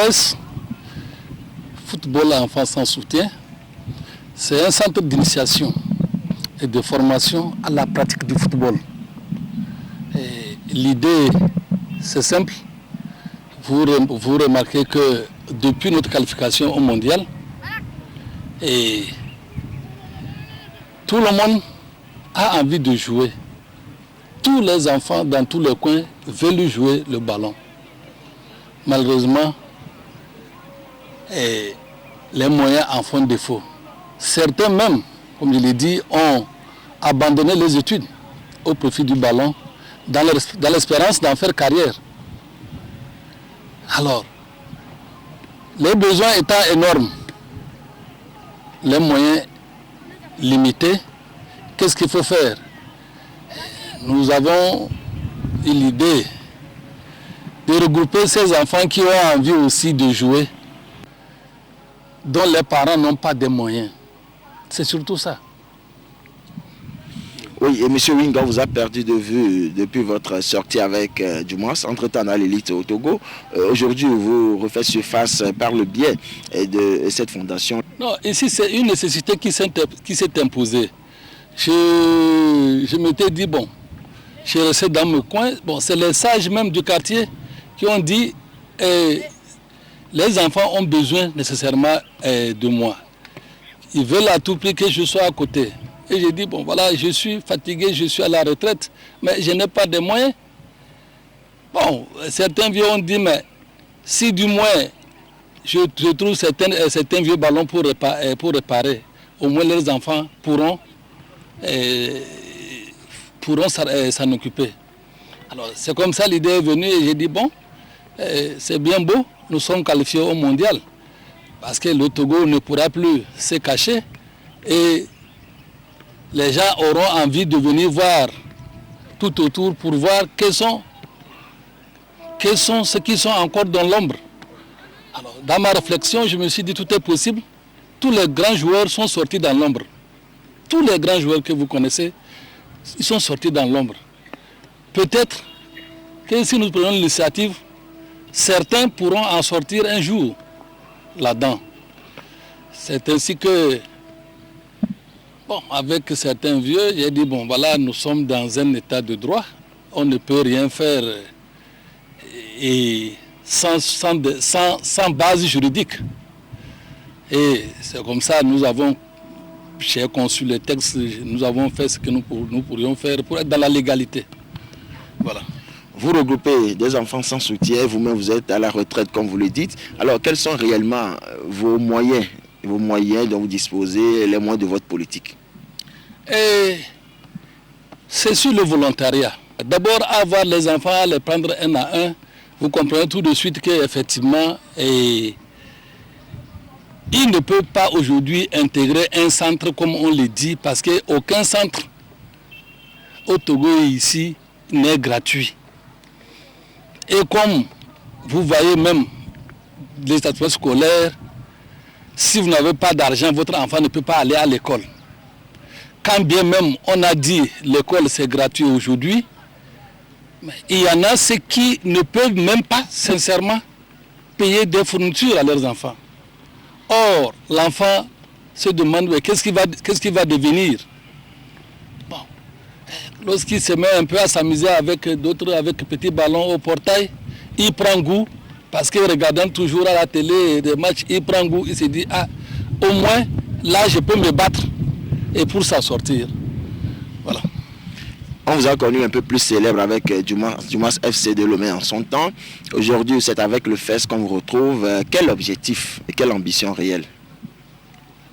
FES, Football à enfants sans soutien, c'est un centre d'initiation et de formation à la pratique du football. L'idée, c'est simple. Vous remarquez que depuis notre qualification au mondial, et tout le monde a envie de jouer. Tous les enfants dans tous les coins veulent jouer le ballon. Malheureusement, les moyens en font défaut. Certains même, comme je l'ai dit, ont abandonné les études au profit du ballon dans l'espérance d'en faire carrière. Alors, les besoins étant énormes, les moyens limités, qu'est-ce qu'il faut faire? Nous avons eu l'idée de regrouper ces enfants qui ont envie aussi de jouer, dont les parents n'ont pas de moyens. C'est surtout ça. Oui, et M. Winga vous a perdu de vue depuis votre sortie avec Dumas, entre-temps à l'élite au Togo. Aujourd'hui, vous refaites surface par le biais de cette fondation. Non, ici, c'est une nécessité qui s'est imposée. Je m'étais dit, bon, je restais dans mon coin. Bon, c'est les sages même du quartier qui ont dit, les enfants ont besoin nécessairement de moi. Ils veulent à tout prix que je sois à côté. Et j'ai dit, bon voilà, je suis fatigué, je suis à la retraite, mais je n'ai pas de moyens. Bon, certains vieux ont dit, mais si du moins je trouve certains vieux ballons pour réparer, au moins les enfants pourront s'en occuper. Alors c'est comme ça l'idée est venue et j'ai dit, bon, c'est bien beau, nous sommes qualifiés au mondial, parce que le Togo ne pourra plus se cacher et les gens auront envie de venir voir tout autour pour voir quels sont ceux qui sont encore dans l'ombre. Alors, dans ma réflexion, je me suis dit tout est possible. Tous les grands joueurs sont sortis dans l'ombre. Tous les grands joueurs que vous connaissez, ils sont sortis dans l'ombre. Peut-être que si nous prenons l'initiative, certains pourront en sortir un jour là-dedans. C'est ainsi que, bon, avec certains vieux, j'ai dit, bon, voilà, nous sommes dans un état de droit. On ne peut rien faire et sans base juridique. Et c'est comme ça, j'ai conçu le texte, nous avons fait ce que nous pourrions faire pour être dans la légalité. Voilà. Vous regroupez des enfants sans soutien, vous-même vous êtes à la retraite comme vous le dites. Alors quels sont réellement vos moyens dont vous disposez, les moyens de votre politique? C'est sur le volontariat. D'abord, avoir les enfants, les prendre un à un, vous comprenez tout de suite qu'effectivement, il ne peut pas aujourd'hui intégrer un centre comme on le dit, parce qu'aucun centre au Togo ici n'est gratuit. Et comme vous voyez même les établissements scolaires, si vous n'avez pas d'argent, votre enfant ne peut pas aller à l'école. Quand bien même on a dit l'école c'est gratuit aujourd'hui, il y en a ceux qui ne peuvent même pas sincèrement payer des fournitures à leurs enfants. Or, l'enfant se demande qu'est-ce qu'il va devenir. Bon. Lorsqu'il se met un peu à s'amuser avec d'autres, avec petits ballons au portail, il prend goût, parce que regardant toujours à la télé des matchs, il prend goût, il se dit, ah, au moins, là, je peux me battre. Et pour s'en sortir. Voilà. On vous a connu un peu plus célèbre avec Dumas FC de Lomé en son temps. Aujourd'hui, c'est avec le FES qu'on vous retrouve. Quel objectif et quelle ambition réelle?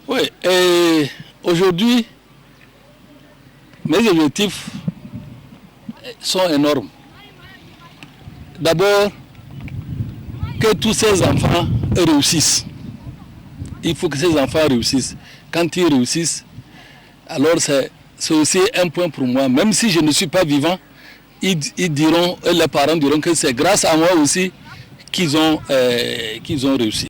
Oui, et aujourd'hui, mes objectifs sont énormes. D'abord, que tous ces enfants réussissent. Il faut que ces enfants réussissent. Quand ils réussissent, alors c'est aussi un point pour moi. Même si je ne suis pas vivant, les parents diront que c'est grâce à moi aussi qu'ils ont réussi.